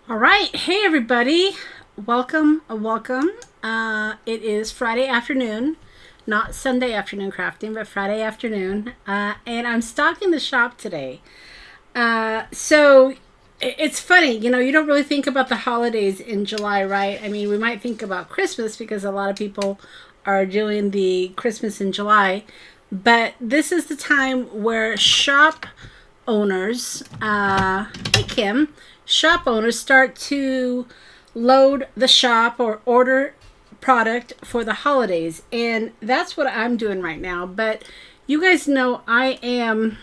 All right. Hey, everybody. Welcome. It is Friday afternoon, not Sunday afternoon crafting, but Friday afternoon. And I'm stocking the shop today. So it's funny, you don't really think about the holidays in July, right? I mean, we might think about Christmas because a lot of people are doing the Christmas in July. But this is the time where shop owners, hey Kim, shop owners start to load the shop or order product for the holidays. And that's what I'm doing right now. But you guys know I am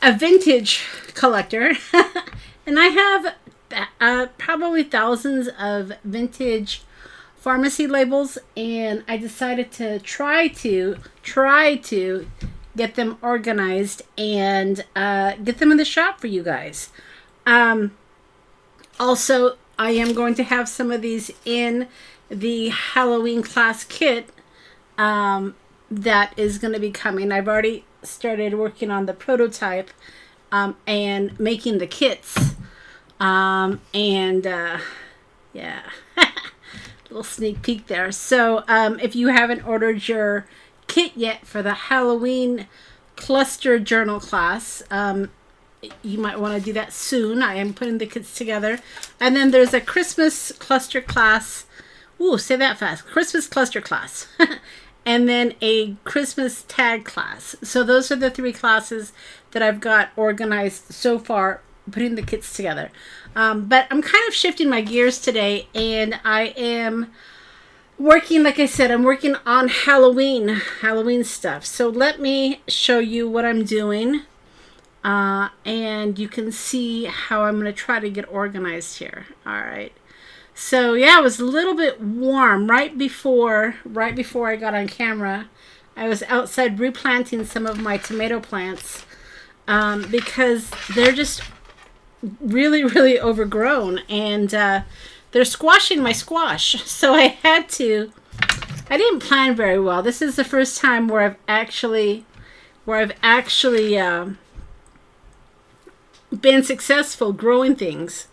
a vintage collector, and I have probably thousands of vintage pharmacy labels, and I decided to try to get them organized and get them in the shop for you guys. Um, Also, I am going to have some of these in the Halloween class kit that is going to be coming. I've already started working on the prototype and making the kits. And yeah, little sneak peek there. So if you haven't ordered your kit yet for the Halloween cluster journal class, you might want to do that soon. I am putting the kits together. And then there's a Christmas cluster class. Ooh, say that fast. Christmas cluster class. And then a Christmas tag class. So those are the three classes that I've got organized so far, putting the kits together. But I'm kind of shifting my gears today, and I am working, like I said, I'm working on Halloween stuff. So let me show you what I'm doing. And you can see how I'm going to try to get organized here. All right. So yeah, it was a little bit warm right before I got on camera. I was outside replanting some of my tomato plants because they're just really, really overgrown, and they're squashing my squash. So I didn't plan very well. This is the first time where I've actually been successful growing things.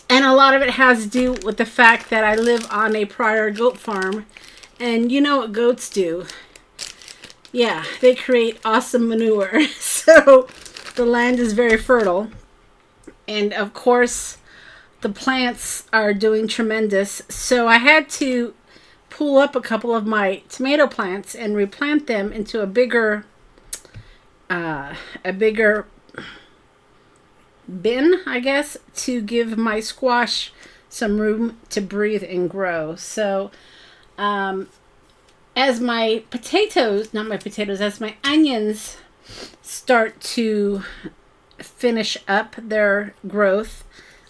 And a lot of it has to do with the fact that I live on a prior goat farm. And you know what goats do? Yeah, they create awesome manure. So the land is very fertile. And of course, the plants are doing tremendous. So I had to pull up a couple of my tomato plants and replant them into a bigger bin, I guess, to give my squash some room to breathe and grow. So as my as my onions start to finish up their growth,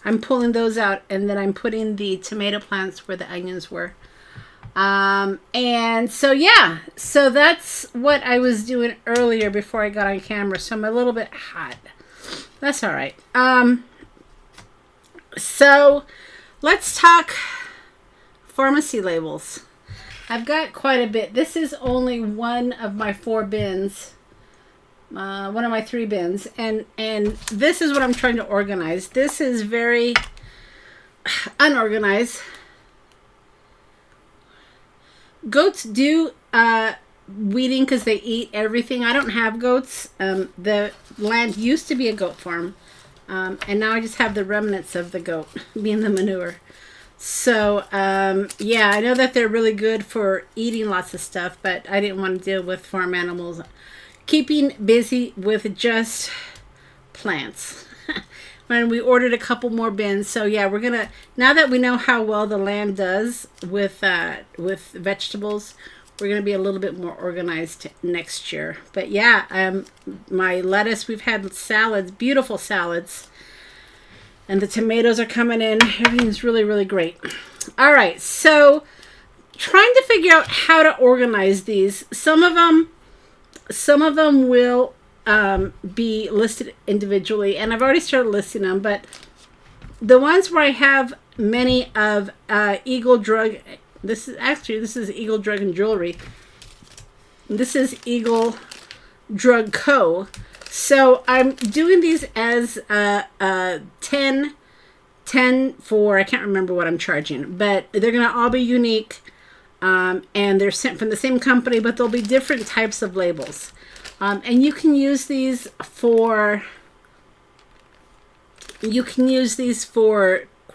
I'm pulling those out, and then I'm putting the tomato plants where the onions were. And so yeah, so that's what I was doing earlier before I got on camera. So I'm a little bit hot. That's all right. So let's talk pharmacy labels. I've got quite a bit. This is only one of my 4 bins. One of my 3 bins. And this is what I'm trying to organize. This is very unorganized. Goats do weeding because they eat everything. I don't have goats. The land used to be a goat farm. And now I just have the remnants of the goat being the manure. So, yeah, I know that they're really good for eating lots of stuff, but I didn't want to deal with farm animals. Keeping busy with just plants. When we ordered a couple more bins. So yeah, we're gonna, now that we know how well the land does with vegetables, we're gonna be a little bit more organized next year. But yeah, my lettuce, we've had salads, beautiful salads, and the tomatoes are coming in. Everything's really, really great. All right, so trying to figure out how to organize these. Some of them will be listed individually, and I've already started listing them, but the ones where I have many of Eagle Drug, this is Eagle Drug and Jewelry. This is Eagle Drug Co. So I'm doing these as 10 for, I can't remember what I'm charging, but they're going to all be unique. And they're sent from the same company, but there'll be different types of labels. And you can use these for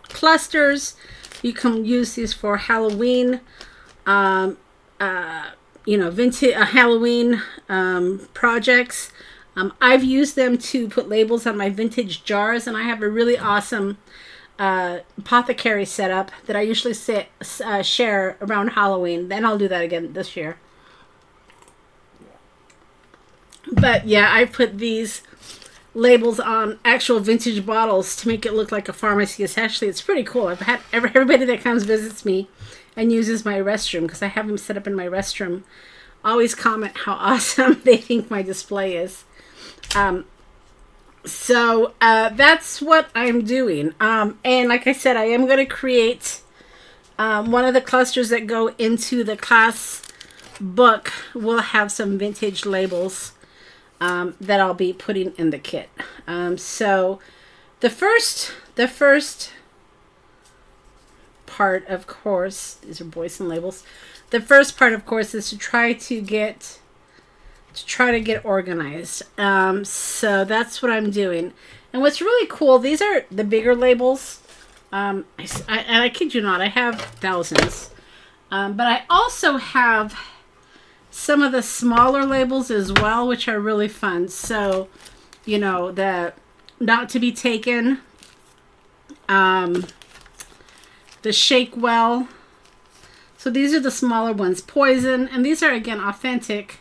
clusters. You can use these for Halloween, vintage Halloween projects. I've used them to put labels on my vintage jars, and I have a really awesome apothecary setup that I usually share around Halloween. Then I'll do that again this year. But yeah, I put these labels on actual vintage bottles to make it look like a pharmacy. It's pretty cool. I've had everybody that comes visits me and uses my restroom, because I have them set up in my restroom, always comment how awesome they think my display is. So that's what I'm doing. And like I said, I am going to create one of the clusters that go into the class book. Will have some vintage labels that I'll be putting in the kit. So the first part, of course, these are Boysen labels. The first part, of course, is to try to get organized. So that's what I'm doing. And what's really cool, these are the bigger labels. And I kid you not, I have thousands. But I also have some of the smaller labels as well, which are really fun. So, the Not to Be Taken, the Shake Well. So these are the smaller ones. Poison, and these are again authentic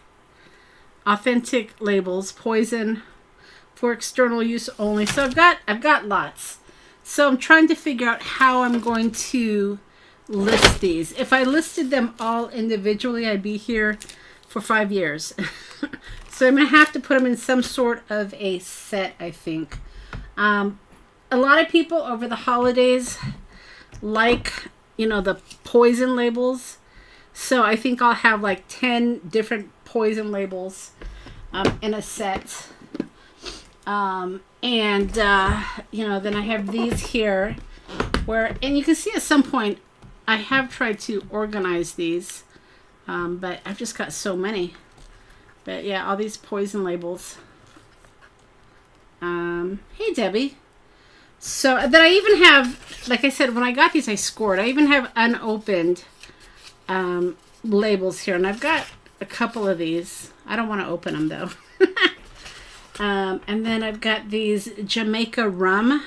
labels. Poison for external use only. So I've got lots. So I'm trying to figure out how I'm going to list these. If I listed them all individually, I'd be here for 5 years. So I'm going to have to put them in some sort of a set, I think. A lot of people over the holidays like, the poison labels. So I think I'll have like 10 different poison labels in a set. Then I have these here and you can see at some point I have tried to organize these, but I've just got so many. But yeah, all these poison labels. Hey, Debbie. So then I even have, like I said, when I got these, I scored. I even have unopened labels here, and I've got a couple of these. I don't want to open them though. And then I've got these Jamaica rum.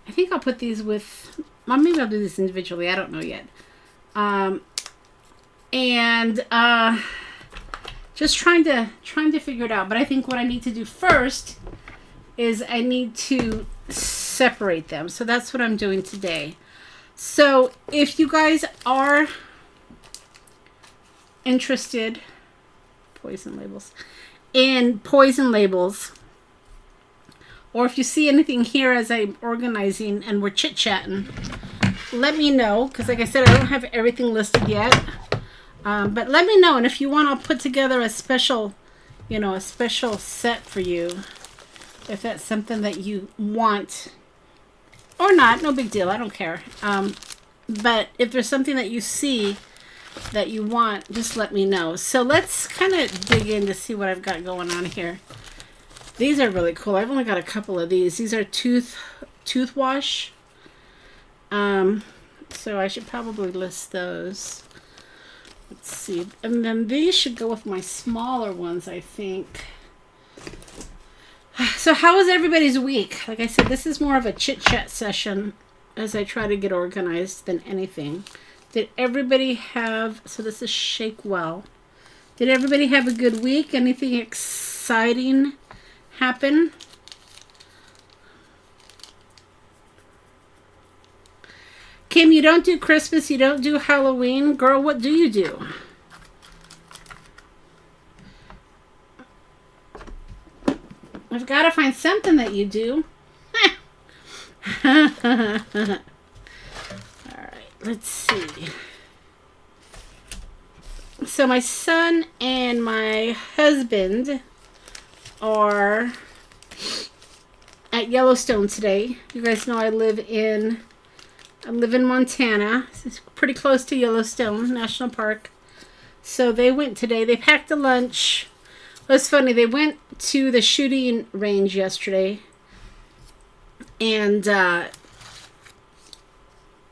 I think I'll put these with, well, maybe I'll do this individually. I don't know yet. Just trying to figure it out. But I think what I need to do first is I need to separate them. So that's what I'm doing today. So if you guys are interested, in poison labels, or if you see anything here as I'm organizing and we're chit-chatting, let me know, because like I said, I don't have everything listed yet. But let me know, and if you want, I'll put together a special set for you, if that's something that you want, or not. No big deal. I don't care. But if there's something that you see that you want, just let me know. So let's kind of dig in to see what I've got going on here. These are really cool. I've only got a couple of these. These are tooth wash. So I should probably list those. Let's see. And then these should go with my smaller ones, I think. So how was everybody's week? Like I said, this is more of a chit-chat session as I try to get organized than anything. Did everybody have... So this is Shake Well. Did everybody have a good week? Anything exciting happen? Kim, you don't do Christmas, you don't do Halloween. Girl, what do you do? I've got to find something that you do. All right, let's see. So my son and my husband are at Yellowstone today. You guys know I live in Montana. It's pretty close to Yellowstone National Park. So they went today. They packed a lunch. It was funny. They went to the shooting range yesterday and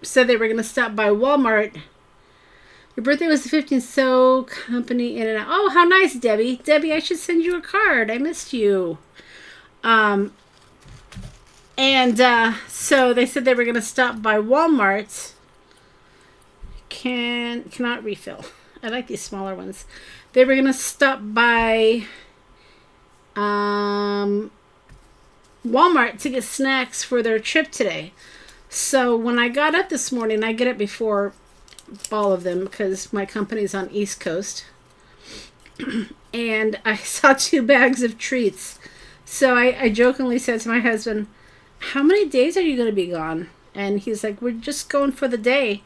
said they were going to stop by Walmart. Your birthday was the 15th, so company in and out. Oh, how nice, Debbie. Debbie, I should send you a card. I missed you. So they said they were going to stop by Walmart. Cannot refill. I like these smaller ones. They were going to stop by Walmart to get snacks for their trip today. So when I got up this morning, I get up before all of them because my company's on East Coast. And I saw 2 bags of treats. So I jokingly said to my husband, how many days are you going to be gone? And he's like, we're just going for the day.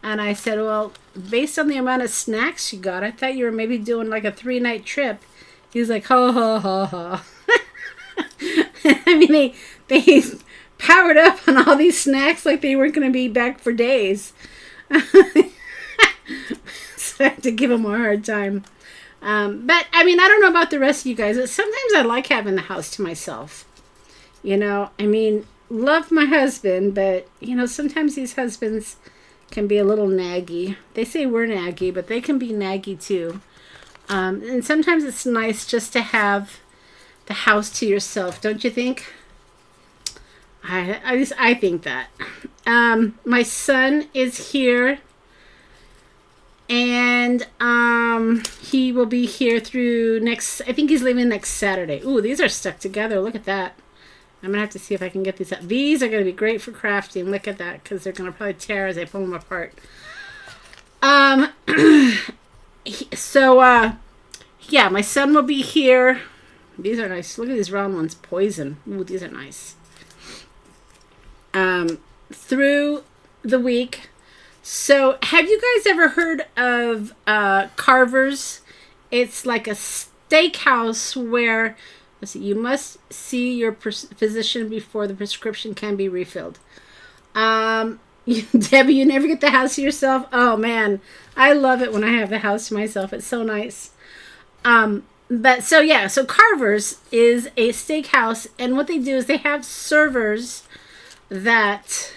And I said, well, based on the amount of snacks you got, I thought you were maybe doing like a 3-night trip. He's like, ha, ha, ha, ha. I mean, they powered up on all these snacks like they weren't going to be back for days. So I had to give them a hard time. But, I mean, I don't know about the rest of you guys, but sometimes I like having the house to myself. You know, I mean, love my husband, but, you know, sometimes these husbands can be a little naggy. They say we're naggy, but they can be naggy too. And sometimes it's nice just to have the house to yourself, don't you think? I think that. My son is here, and he will be here through I think he's leaving next Saturday. Ooh, these are stuck together. Look at that. I'm going to have to see if I can get these out. These are going to be great for crafting. Look at that, because they're going to probably tear as I pull them apart. Yeah, my son will be here. These are nice. Look at these round ones. Poison. Ooh, these are nice. Through the week. So, have you guys ever heard of Carver's? It's like a steakhouse where... Let's see, you must see your physician before the prescription can be refilled. Debbie, you never get the house to yourself? Oh, man. I love it when I have the house to myself. It's so nice. So Carver's is a steakhouse, and what they do is they have servers that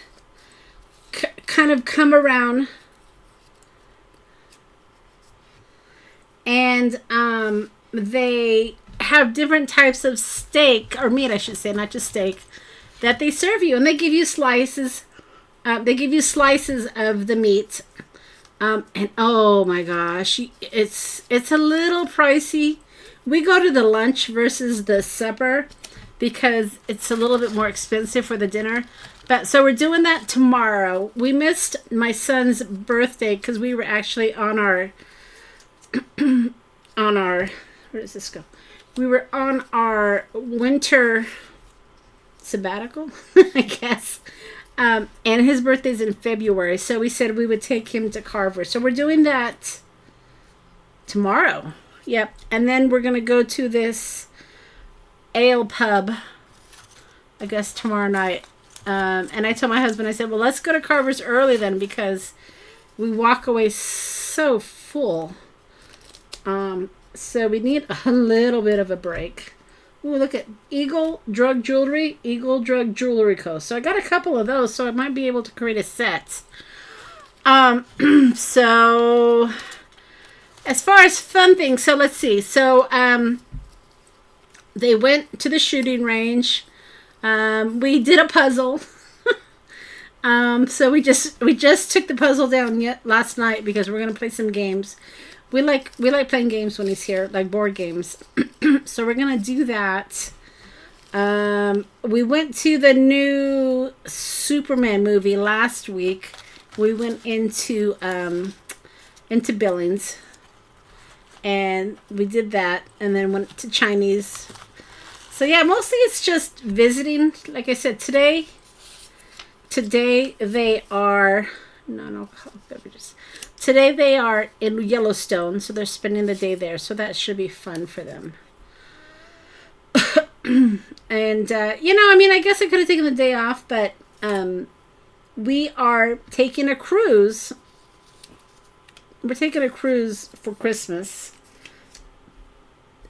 kind of come around and they have different types of steak, or meat I should say, not just steak, that they serve you, and they give you slices. They give you slices of the meat, and oh my gosh, it's a little pricey. We go to the lunch versus the supper because it's a little bit more expensive for the dinner. But so we're doing that tomorrow. We missed my son's birthday because we were actually on our where does this go? We were on our winter sabbatical, I guess. And his birthday's in February. So we said we would take him to Carver. So we're doing that tomorrow. Yep. And then we're going to go to this ale pub, I guess, tomorrow night. And I told my husband, I said, well, let's go to Carver's early then because we walk away so full. So we need a little bit of a break. Ooh, look at Eagle Drug Jewelry Co. So I got a couple of those, so I might be able to create a set. So as far as fun things, so let's see. So they went to the shooting range. We did a puzzle. So we just took the puzzle down last night because we're gonna play some games. We like playing games when he's here, like board games. So we're going to do that. We went to the new Superman movie last week. We went into Billings. And we did that. And then went to Chinese. So yeah, mostly it's just visiting. Like I said, today they are non-alcoholic beverages. Today they are in Yellowstone, so they're spending the day there. So that should be fun for them. And I mean, I guess I could have taken the day off, but we are taking a cruise. We're taking a cruise for Christmas.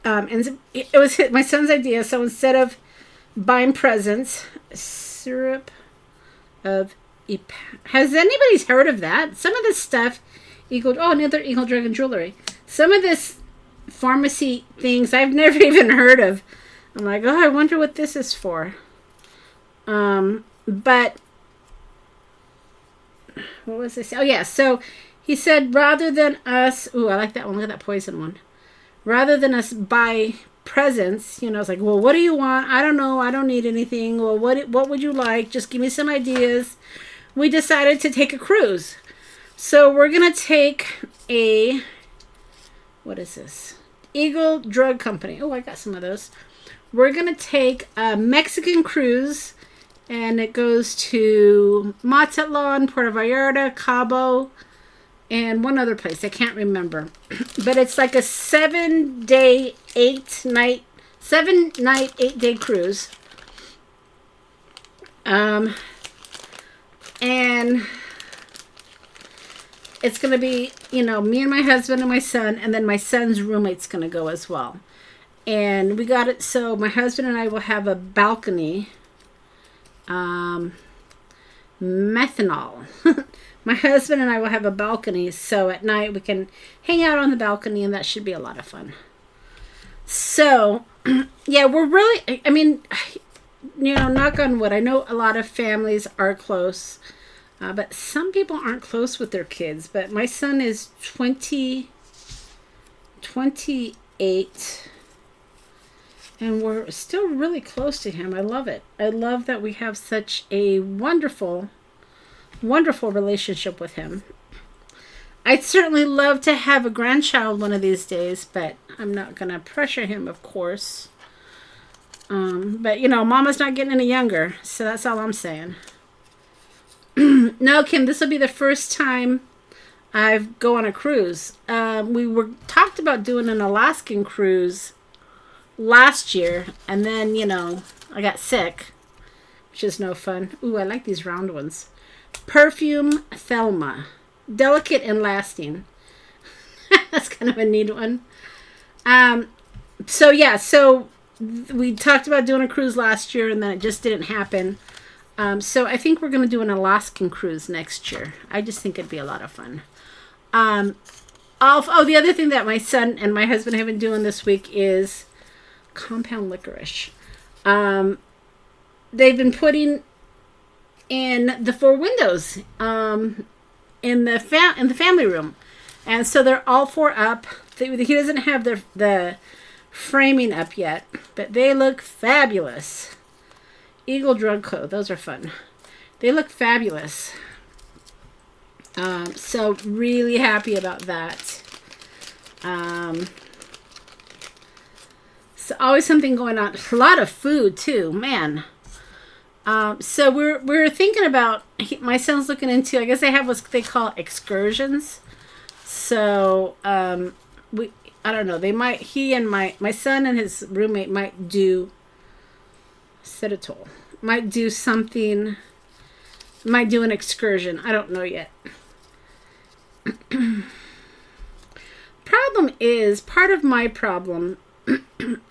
And it was my son's idea. So instead of buying presents, syrup of has anybody's heard of that? Some of this stuff another Eagle Dragon jewelry. Some of this pharmacy things I've never even heard of. I'm like, I wonder what this is for. But what was this? Oh yeah, so he said rather than us, I like that one. Look at that poison one. Rather than us buy presents, it's like, well, what do you want? I don't know. I don't need anything. Well, what would you like? Just give me some ideas. We decided to take a cruise. So we're going to take what is this? Eagle Drug Company. Oh, I got some of those. We're going to take a Mexican cruise, and it goes to Mazatlan, Puerto Vallarta, Cabo, and one other place. I can't remember. But it's like a 7-day, 8-night cruise. And it's going to be, me and my husband and my son, and then my son's roommate's going to go as well. And we got it so my husband and I will have a balcony. Methanol. My husband and I will have a balcony, so at night we can hang out on the balcony, and that should be a lot of fun. So, yeah, we're really, I mean, knock on wood, I know a lot of families are close, but some people aren't close with their kids. But my son is 28, and we're still really close to him. I love it. I love that we have such a wonderful relationship with him. I'd certainly love to have a grandchild one of these days, but I'm not going to pressure him, of course. But, Mama's not getting any younger, so that's all I'm saying. No, Kim, this will be the first time I go on a cruise. We talked about doing an Alaskan cruise last year, and then, I got sick, which is no fun. Ooh, I like these round ones. Perfume Thelma. Delicate and lasting. That's kind of a neat one. So we talked about doing a cruise last year, and then it just didn't happen. So I think we're going to do an Alaskan cruise next year. I just think it'd be a lot of fun. The other thing that my son and my husband have been doing this week is compound licorice. They've been putting in the 4 windows in the family room, and so they're all 4 up. He doesn't have the framing up yet, but they look fabulous. Eagle Drug Co. Those are fun. They look fabulous. So really happy about that. So always something going on. A lot of food too, man. So we're thinking about, my son's looking into, I guess they have what they call excursions. So I don't know, he and my son and his roommate might do Citadel, might do an excursion. I don't know yet. Part of my problem,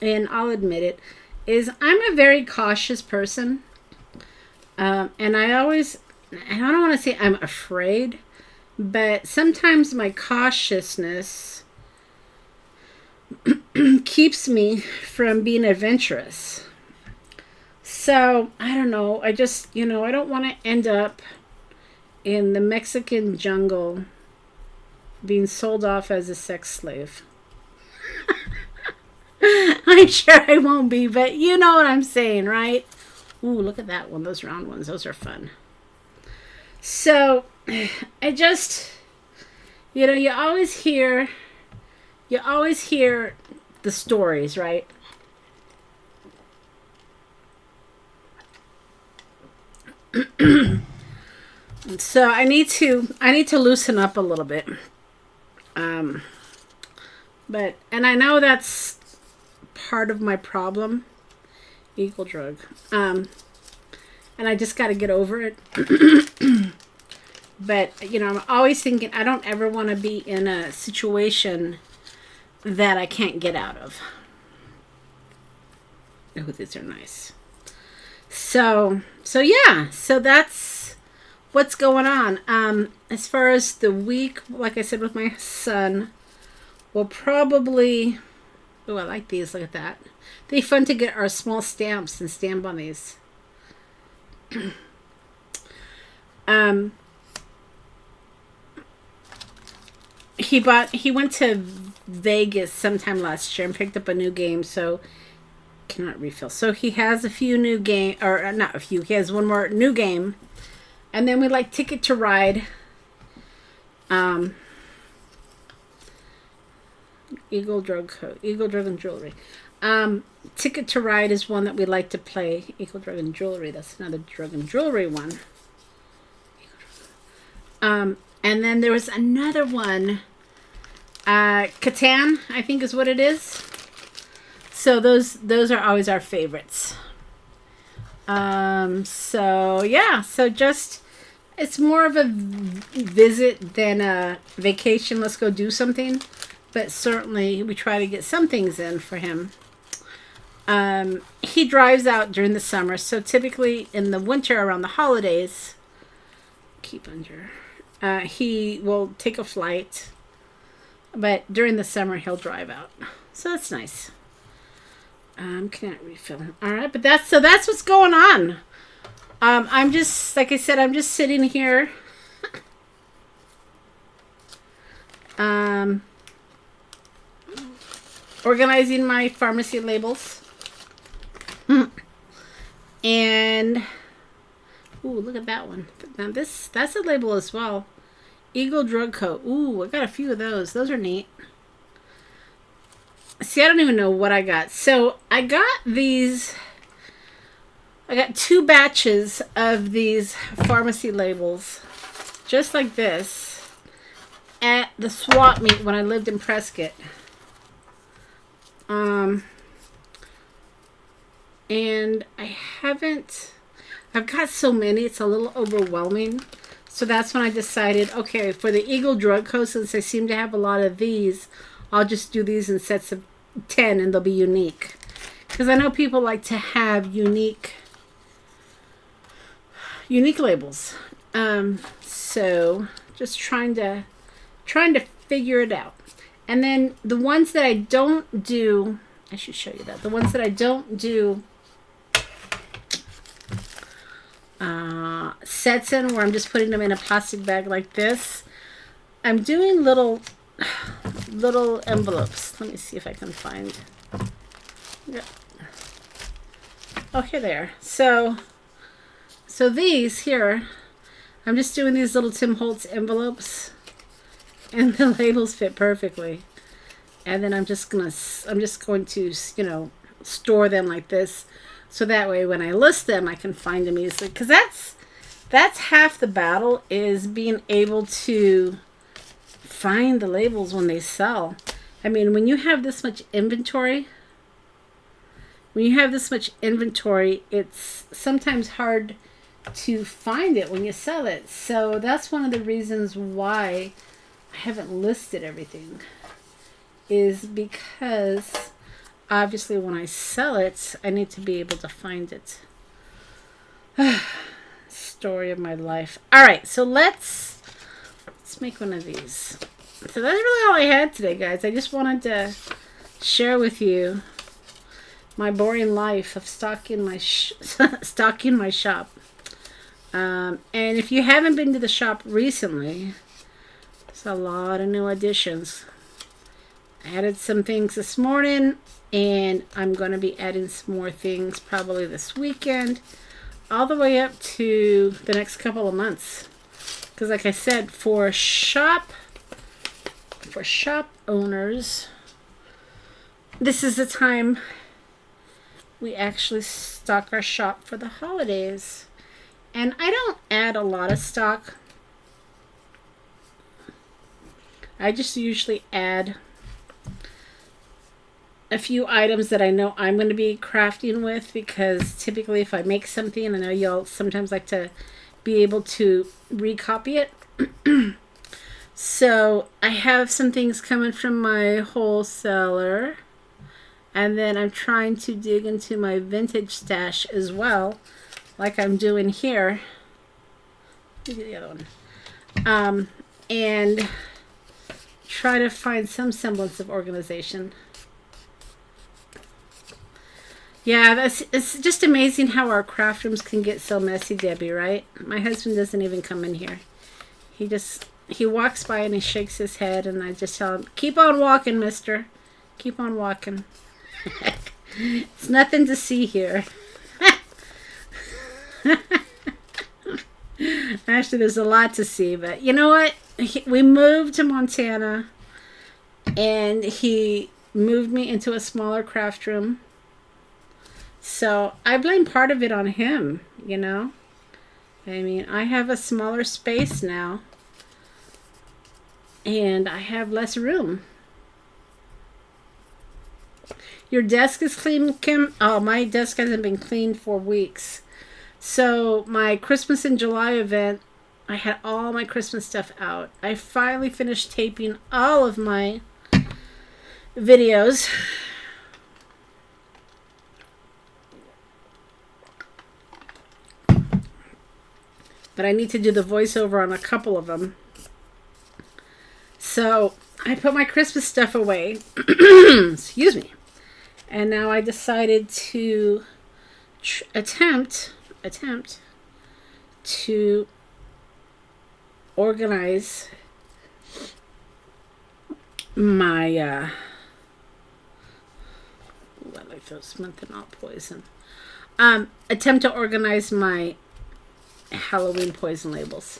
and I'll admit it, is I'm a very cautious person. And I don't want to say I'm afraid, but sometimes my cautiousness keeps me from being adventurous. So, I don't know. I just, I don't want to end up in the Mexican jungle being sold off as a sex slave. I'm sure I won't be, but you know what I'm saying, right? Ooh, look at that one. Those round ones. Those are fun. So, I just, you always hear the stories, right? So I need to loosen up a little bit. But I know that's part of my problem. Eagle drug. And I just got to get over it. But, I'm always thinking I don't ever want to be in a situation that I can't get out of. Oh, these are nice. So yeah. So that's what's going on. As far as the week, like I said with my son, we'll probably... Oh, I like these. Look at that. They're fun to get our small stamps and stamp on these. He went to Vegas sometime last year and picked up a new game, so cannot refill. So he has a few new game, or not a few. He has one more new game, and then we like Ticket to Ride. Eagle Drug and Jewelry. Ticket to Ride is one that we like to play. Eagle Drug and Jewelry. That's another drug and jewelry one. And then there was another one. Catan, I think is what it is. So those are always our favorites. So yeah. So just it's more of a visit than a vacation. Let's go do something. But certainly we try to get some things in for him. He drives out during the summer. So typically in the winter around the holidays, he will take a flight. But during the summer he'll drive out. So that's nice. Can't refill. All right, but that's what's going on. I'm just, like I said, I'm just sitting here. Organizing my pharmacy labels. And ooh, look at that one. Now that's a label as well. Eagle Drug Co. Ooh, I got a few of those. Those are neat. See, I don't even know what I got. So I got these. I got 2 batches of these pharmacy labels, just like this, at the swap meet when I lived in Prescott. And I've got so many, it's a little overwhelming. So that's when I decided, okay, for the Eagle Drug Co., since I seem to have a lot of these, I'll just do these in sets of 10 and they'll be unique. Because I know people like to have unique labels. So just trying to figure it out. And then the ones that I don't do, I should show you that. The ones that I don't do sets in, where I'm just putting them in a plastic bag like this, I'm doing little envelopes. Let me see if I can find. Yeah. Okay, there. So these here, I'm just doing these little Tim Holtz envelopes, and the labels fit perfectly. And then I'm just going to, store them like this, so that way when I list them, I can find them easily. Because that's half the battle, is being able to find the labels when they sell. I mean, when you have this much inventory, it's sometimes hard to find it when you sell it. So that's one of the reasons why I haven't listed everything, is because obviously when I sell it, I need to be able to find it. Story of my life. All right, so let's make one of these. So that's really all I had today, guys. I just wanted to share with you my boring life of stocking my shop. And if you haven't been to the shop recently, there's a lot of new additions. I added some things this morning, and I'm going to be adding some more things probably this weekend, all the way up to the next couple of months. Because like I said, for shop owners, this is the time we actually stock our shop for the holidays. And I add a lot of stock. I just usually add a few items that I know I'm going to be crafting with, because typically if I make something, I know y'all sometimes like to be able to recopy it. So I have some things coming from my wholesaler, and then I'm trying to dig into my vintage stash as well, like I'm doing here. Look at the other one. And try to find some semblance of organization. Yeah, it's just amazing how our craft rooms can get so messy, Debbie, right? My husband doesn't even come in here. He walks by and he shakes his head, and I just tell him, keep on walking, mister. Keep on walking. It's nothing to see here. Actually, there's a lot to see, but you know what? We moved to Montana, and he moved me into a smaller craft room. So I blame part of it on him, you know? I mean, I have a smaller space now, and I have less room. Your desk is clean, Kim? Oh, my desk hasn't been cleaned for weeks. So my Christmas in July event, I had all my Christmas stuff out. I finally finished taping all of my videos. But I need to do the voiceover on a couple of them. So I put my Christmas stuff away. Excuse me. And now I decided to attempt to organize my I like those menthanol poison. Attempt to organize my Halloween poison labels.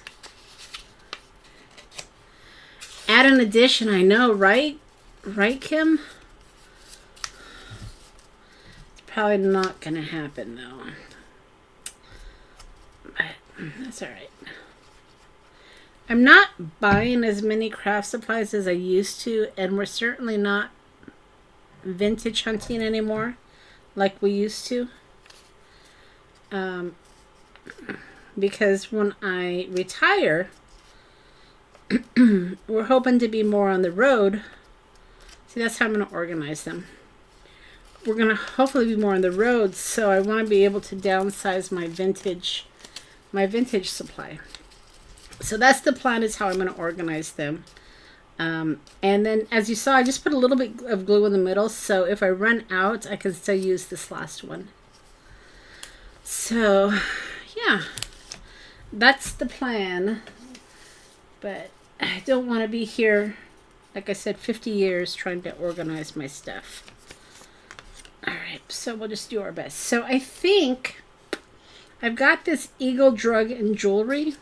Add an addition, I know, right? Right, Kim? It's probably not gonna happen though. But that's alright. I'm not buying as many craft supplies as I used to, and we're certainly not vintage hunting anymore like we used to. Because when I retire, we're hoping to be more on the road. See, that's how I'm going to organize them. We're going to hopefully be more on the road, so I want to be able to downsize my vintage supply. So that's the plan, is how I'm going to organize them. And then, as you saw, I just put a little bit of glue in the middle, so if I run out, I can still use this last one. So, yeah. That's the plan, but I don't want to be here, like I said, 50 years trying to organize my stuff. Alright, so we'll just do our best. So I think I've got this Eagle Drug and Jewelry.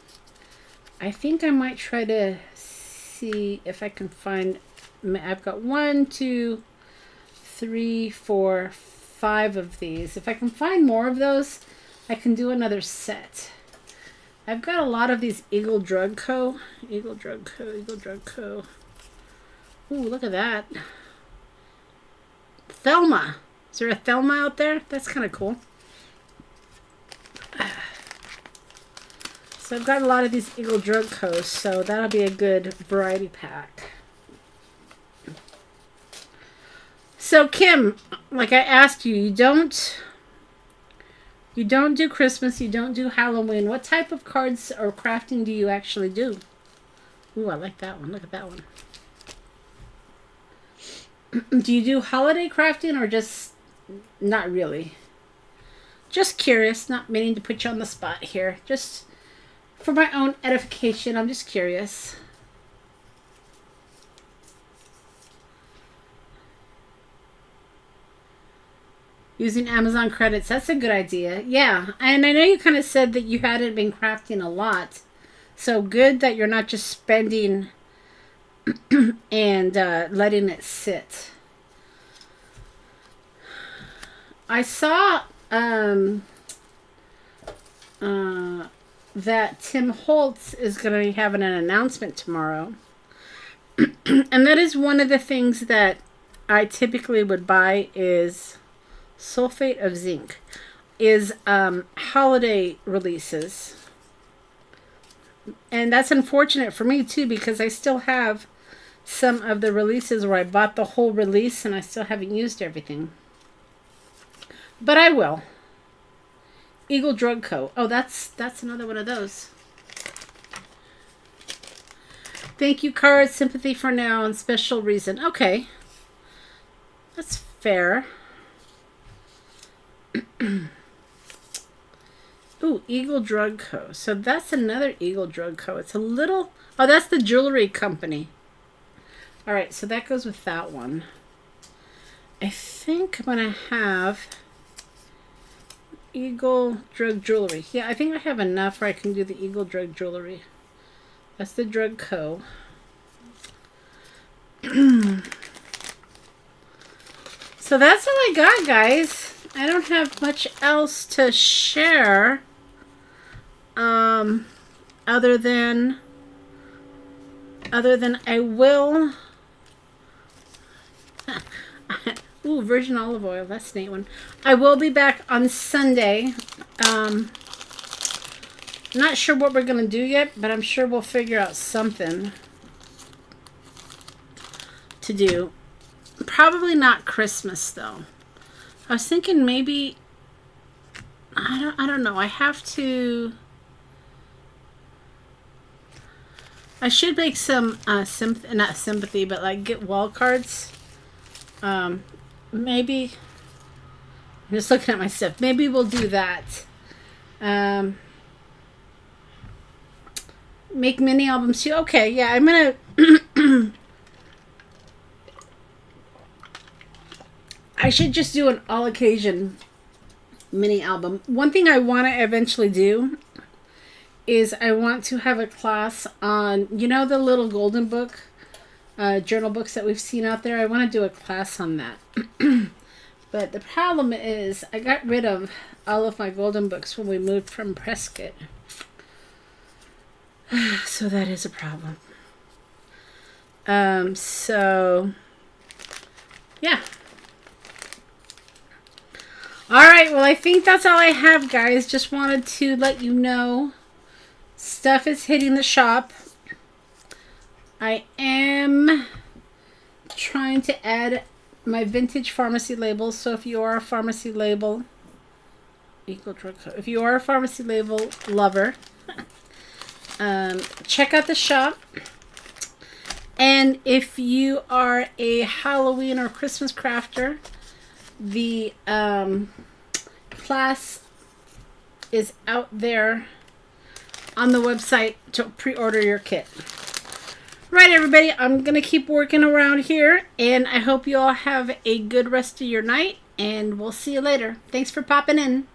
I think I might try to see if I can find, I've got 1, 2, 3, 4, 5 of these. If I can find more of those, I can do another set. I've got a lot of these Eagle Drug Co. Eagle Drug Co. Ooh, look at that. Thelma. Is there a Thelma out there? That's kind of cool. So I've got a lot of these Eagle Drug Co. So that'll be a good variety pack. So Kim, like I asked you, you don't do Christmas, you don't do Halloween. What type of cards or crafting do you actually do? Ooh, I like that one. Look at that one. Do you do holiday crafting or just not really? Just curious, not meaning to put you on the spot here. Just for my own edification, I'm just curious. Using Amazon credits, that's a good idea. Yeah, and I know you kind of said that you hadn't been crafting a lot. So good that you're not just spending and letting it sit. I saw that Tim Holtz is going to be having an announcement tomorrow. And that is one of the things that I typically would buy is sulfate of zinc. Is holiday releases. And that's unfortunate for me too, because I still have some of the releases where I bought the whole release and I still haven't used everything. But I will. Eagle Drug Co. Oh, that's another one of those. Thank you, cards. Sympathy for now and special reason. Okay. That's fair. Ooh, Eagle Drug Co. So that's another Eagle Drug Co. It's a little... Oh, that's the jewelry company. Alright, so that goes with that one. I think I'm going to have Eagle Drug Jewelry. Yeah, I think I have enough where I can do the Eagle Drug Jewelry. That's the Drug Co. So that's all I got, guys. I don't have much else to share. Other than I will. Ooh, virgin olive oil. That's a neat one. I will be back on Sunday. Not sure what we're going to do yet, but I'm sure we'll figure out something to do. Probably not Christmas, though. I was thinking maybe... I don't know. I have to... I should make some not sympathy, but like get wall cards. Maybe I'm just looking at my stuff. Maybe we'll do that. Make mini albums too. Okay, yeah, I'm gonna I should just do an all occasion mini album. One thing I want to eventually do is I want to have a class on, you know, the little golden book journal books that we've seen out there. I want to do a class on that. But the problem is I got rid of all of my golden books when we moved from Prescott. So that is a problem. So yeah. All right, well, I think that's all I have, guys. Just wanted to let you know stuff is hitting the shop. I am trying to add my vintage pharmacy labels. So if you are a pharmacy label, if you are a pharmacy label lover, check out the shop. And if you are a Halloween or Christmas crafter, the class is out there on the website to pre-order your kit. Right, everybody, I'm going to keep working around here, and I hope you all have a good rest of your night, and we'll see you later. Thanks for popping in.